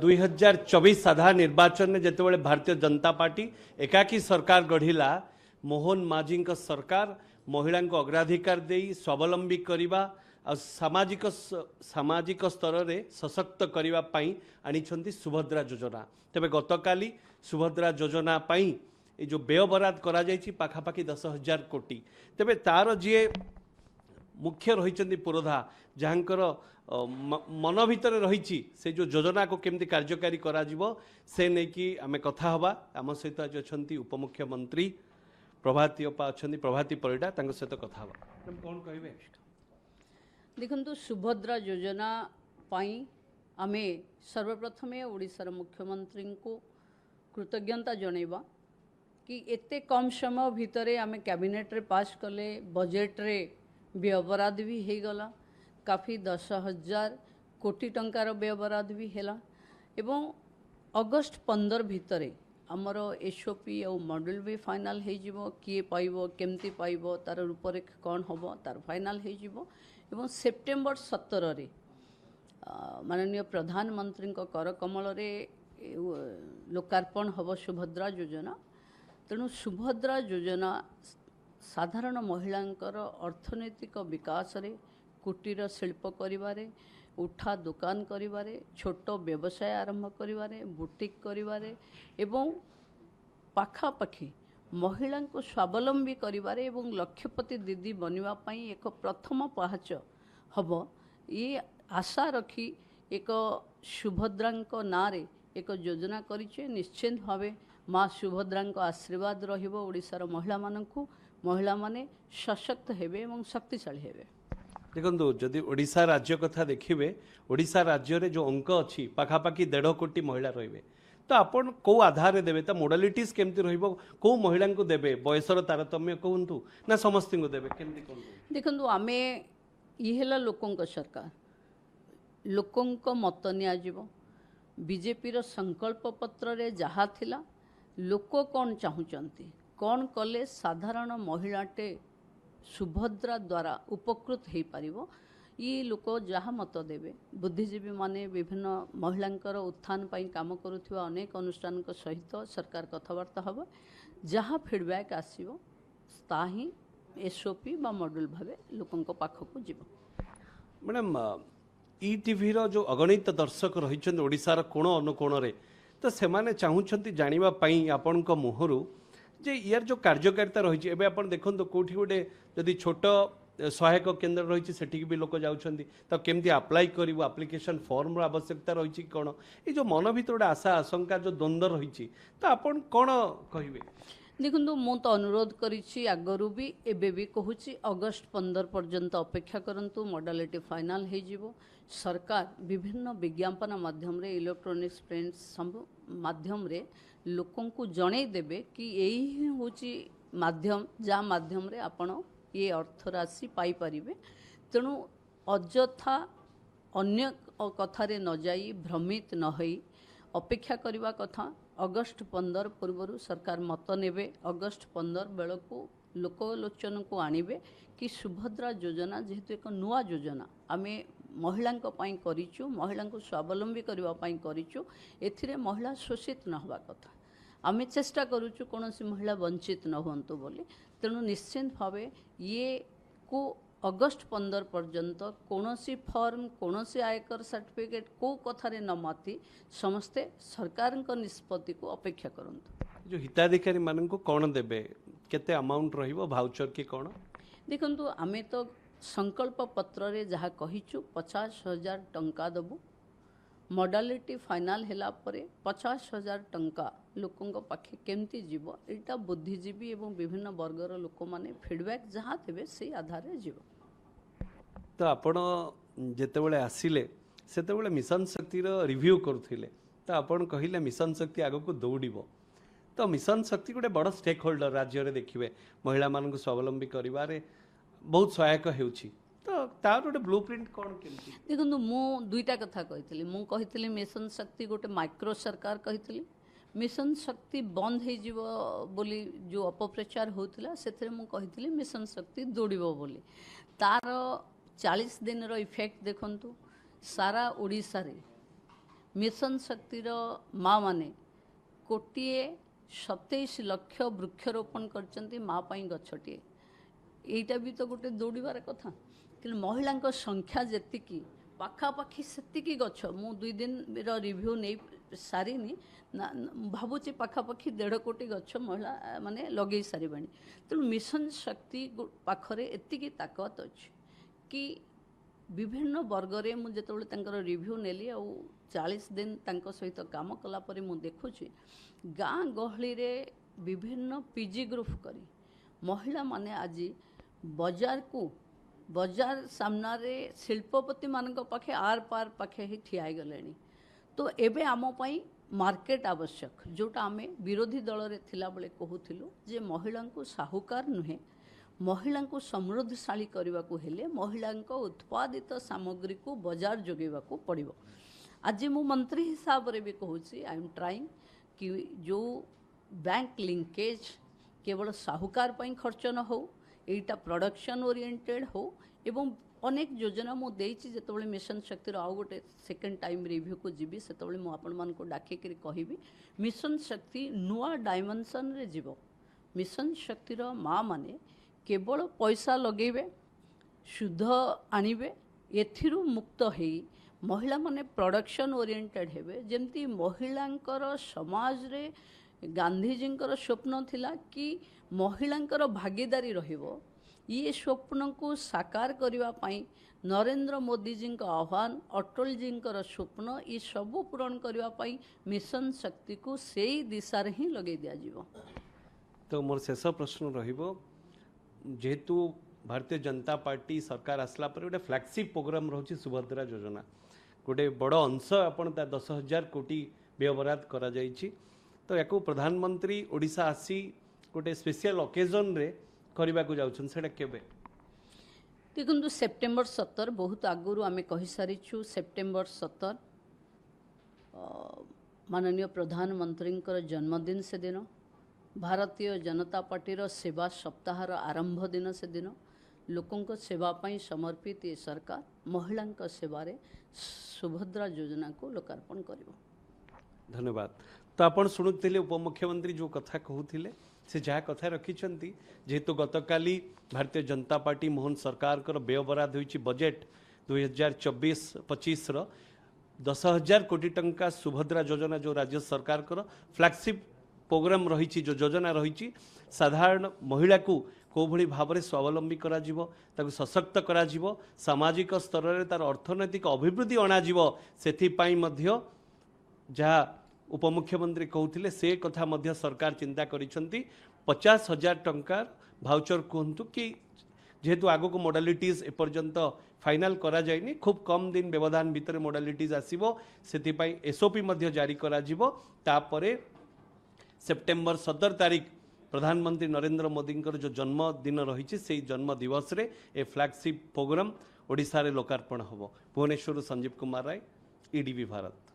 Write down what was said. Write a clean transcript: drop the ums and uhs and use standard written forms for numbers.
2024 साधारण निर्वाचन में जितेबाला भारतीय जनता पार्टी एकाकी सरकार गढ़िला मोहन माझी सरकार महिला को अग्राधिकार दे स्वावलंबी करने और सामाजिक स्तर में सशक्त करने आनी सुभद्रा योजना। तेज गतकाली सुभद्रा योजना ये जो व्यय बराद करा पाखापाखि 10,000 कोटी। तेज तार जी मुख्य रही पुरोधा जहाँकर मन भितर रही से जो योजना को केमती कार्यकारी करा से नहीं कि आम कथा हवा। आम सहित आज अच्छा उपमुख्यमंत्री प्रभाती अपा अच्छा प्रभाती परिडा सहित कथा हवा। कौन कहे देखु सुभद्रा योजना आम सर्वप्रथम ओडिशार मुख्यमंत्री को कृतज्ञता जनइबा कि एते कम समय भितर आम कैबिनेट रे पास कले बजेट रे व्ययबराद भी हो गला काफ़ी 10,000 कोटी टंकार व्ययबराद भी है एवं अगस्ट 15 भितर आमर एसओपी और मॉड्यूल भी फाइनल हो किए पाइब केमती पाइब तार रूपरेख कौन हम तार फाइनल हो सेप्टेम्बर 17 रे माननीय प्रधानमंत्री कर कमल लोकार्पण हम सुभद्रा योजना। तेणु सुभद्रा योजना साधारण महिलांकर अर्थनैतिक विकास रे कुटीर शिल्प करिवारे उठा दुकान करिवारे छोट व्यवसाय आरंभ करिवारे बुटीक करिवारे एवं पाखापाखि महिला को स्वावलंबी करिवारे एवं लक्षपति दीदी बनवा पाई एक प्रथम पहाच हब ये आशा रखी एक सुभद्रांको नारे एक योजना करिचे। निश्चित भावे माँ सुभद्रांको आशीर्वाद रहिबो ओडिशार महिला माननकु महिला माने सशक्त हेबे एवं शक्तिशाली हेबे। देखो जदि ओडिशा राज्य कथा देखिए ओडिशा राज्य रे जो अंक अच्छी पाखापाखि 1.5 कोटी महिला रहिबे तो आपण को आधार देबे तो मोडालिटीज केमती रहिबो को महिला को देबे बयसर तारतम्य कहंतु ना समस्त को देबे केमती कहंतु। देखंतु आमे ई हेला लोकंक सरकार लोकंक मत निया जिवो बीजेपी रो संकल्प पत्र रे जहा थिला लोक कौन चाहुचंती कौन कले साधारण महिलाटे सुभद्रा द्वारा उपकृत हो पारिबो ये लोक जहाँ मत देवे बुद्धिजीवी माने विभिन्न महिलांकर उत्थान पाई काम करुथिबा अनेक अनुष्ठान सहित सरकार कथबार्ता हम जहाँ फीडबैक आसीबो ताही एसओपी बा मॉड्यूल भावे लोकंक पाखकु जीव। मैडम ईटीवी रो जो अगणित दर्शक रही ओडिशार कोण अनुकोण रे तो सेमाने चाहूछंती जानिबा पाई आपनक मुहरु जे यार जो कार्यकारिता रही है आप देखो कौटी गोटे जदि छोट सहायक केन्द्र रही सेठी भी लोक जाउछंती तो केमती अप्लाई करिवो एप्लिकेशन फॉर्म रो आवश्यकता रही कौन ये जो मन भीतर गोटे आशा आशंका जो द्वंद्व रही तो आपन कौन कहिबे। देखो मु तो अनुरोध करिछि आगरू भी एबे भी कहूछि अगस्ट 15 पर्यंत अपेक्षा करंतु मॉडलिटी फाइनल हो जिवो। सरकार विभिन्न विज्ञापन माध्यम रे इलेक्ट्रॉनिक्स प्रिंट सब माध्यम रे लोकों को जणे देबे कि यही होची माध्यम जा माध्यम रे आपण ये अर्थ राशि पाई परिबे। तेणु अଯଥା अन्य कथारे न जाई भ्रमित न होई अपेक्षा करवा कथा अगस्ट 15 पूर्व सरकार मत नेबे अगस्ट 15 बेलू लोकलोचन को आणबे कि सुभद्रा योजना जेहेतु एक नुआ योजना आमे महिला करिचु महिला को स्वावलंबी करने करिचु एथिरे महिला शोषित न हवा कथा आमे चेष्टा करुचु कौन महिला वंचित न हुंतु बोली। तेणु निश्चित भावे ये को अगस्ट 15 पर्यंत कौन फॉर्म कौन आयकर सर्टिफिकेट को कथारे न माती समस्ते सरकार निष्पत्ति को अपेक्षा करंतु। जो हिताधिकारी मान को कौन देबे केते अमाउंट रहिबो भाउचर की कौन देखंतु आमे तो संकल्प पत्र रे जहाँ कहिचु 50,000 टंका दबु मॉडलिटी फाइनल हैला परे 50,000 टंका लोकों पाखे केमती जीव एटा बुद्धिजीवी एवं विभिन्न वर्गर लोक माने फीडबैक जहाँ देवे से आधार रे जीव। तो आपण जेतेबेले आसिले सेतेबेले मिशन शक्ति रो रिव्यू करथिले तो आपण कहिले मिशन शक्ति आगो को दौड़िबो तो मिशन शक्ति गोटे बड़ स्टेक होल्डर राज्य रे देखिबे महिला मान को स्वावलंबी करिवारे बहुत सहायक हेउछि तो तार गोटे ब्लूप्रिंट कौन केमती। देखो मु दुईटा कथा कही मु कही मिशन शक्ति गोटे माइक्रो सरकार कही मिशन शक्ति बंद हो बोली जो अपप्रचार होता से मुझे मिशन शक्ति दौड़ो बोली तार 40 दिन रो इफेक्ट देखंतु सारा ओडिशा रे मिशन शक्तिर माँ माने कोटिए 27 लक्ष वृक्षरोपण करचंती माँ पाई गछटिए एटा भी तो गोटे दौड़बार कथा कि महिला संख्या जेतिकी पाखापाखि सेतिकी गछ मु 2 दिन रिव्यू नहीं सारिनी भावुची पाखापाखि 1.5 कोटी गछ महिला माने लगे सारिबाणी तेणु मिशन शक्ति पाखरे एतिकी ताकत अच्छी कि विभिन्न वर्गरे मु जेतबेले तांकर रिव्यू नेली आ 40 दिन तांको सहित काम कला परे मु देखुची गाँ गहली रे विभिन्न पीजी ग्रुप करी महिला माने आज बजार सामना रे शिल्पपति मानक पाखे आर पार पाखे ही ठिया गलेनी तो एबे आम पाई मार्केट आवश्यक जोटा आमे विरोधी दल रे थिला बेले कहूथिलु जे महिला को साहूकार नुहे महिला को समृद्धशाली करने को हेले महिला उत्पादित सामग्री को बाजार जोगेवा को पड़ो आज मु मंत्री हिसाब रे भी कहूँ आई एम ट्राइंग कि जो बैंक लिंकेज केवल साहूकार पई खर्च न हो एटा प्रोडक्शन ओरिएंटेड हो एवं अनेक योजना मु देइछि जेतबेले मिशन शक्तिर आउ गोटे सेकेंड टाइम रिव्यू को जीवी सेतबेले मु आपण मान को डाकिकरी कहबी मिशन शक्ति नुआ डायमेंशन रे जीवो मिशन शक्तिर माँ माने केवल पैसा लगेबे शुद्ध आणिबे एथिरु मुक्त हेई महिला माने प्रोडक्शन ओरिएंटेड हेबे जेमती महिलांकर समाज रे गांधीजींकर स्वप्न थिला कि महिलांकर भागीदारी रहिबो ये स्वप्न को साकार करने पाई नरेंद्र मोदी जी का आह्वान अटल जी स्वप्न ये सब पूरण करने पाई मिशन शक्ति को सही दिशा रे ही लगे दिया जीवो। तो मोर शेष प्रश्न रहिबो जेहेतु भारतीय जनता पार्टी सरकार आसला पर गोटे फ्लैगशिप प्रोग्राम रोची सुभद्रा योजना गोटे बड़ अंश आपण 10,000 कोटी व्यवहार करा जाइछि तो याको प्रधानमंत्री ओडिशा आसी गोटे स्पेशल ओकेजन रे करबा को जाउछन सेटा केबे देखु सेप्टेम्बर 17 बहुत आगुरी आम कही सारीचु सेप्टेम्बर 17 माननीय प्रधानमंत्री जन्मदिन से दिन भारतीय जनता पार्टी सेवा सप्ताहर आरंभ दिन से दिन लोकों सेवा पाई समर्पित ये सरकार महिला सेवारे सुभद्रा योजना को लोकार्पण करिवो। धन्यवाद। तो आपण शुणुले उपमुख्यमंत्री जो कथा कहूथिले से जहाँ कथा रखिंट जेहेतु गतकाली भारतीय जनता पार्टी मोहन सरकार व्यय बराद होइछि बजेट 2024-25 10,000 कोटी टंका सुभद्रा योजना जो राज्य सरकार फ्लैगशिप प्रोग्राम रही जो योजना रही साधारण महिला को कौ भली भाव में स्वावलंबी करा ताकु सशक्त करा सामाजिक स्तर में तार अर्थनैतिक अभिवृद्धि अणाजिवो सेथिपाई मध्य जहाँ उपमुख्यमंत्री कहते से कथा मध्य सरकार चिंता करिसेंती 50,000 टंका भाउचर कहतु कि जेहेतु आगो मोडालिटीज एपर्यंत फाइनाल करा जायनी खूब कम दिन व्यवधान भितर मोडालिटीज आसीबो सेथिपाई एसओपी मध्य जारी करा जिवो तापरे सेप्टेम्बर 17 तारीख प्रधानमंत्री नरेंद्र मोदी जो जन्मदिन रही से जन्म दिवस रे ए फ्लैगशिप प्रोग्राम ओडिशा रे लोकार्पण होबो। भुवनेश्वर संजीव कुमार राय, ईडीवी भारत।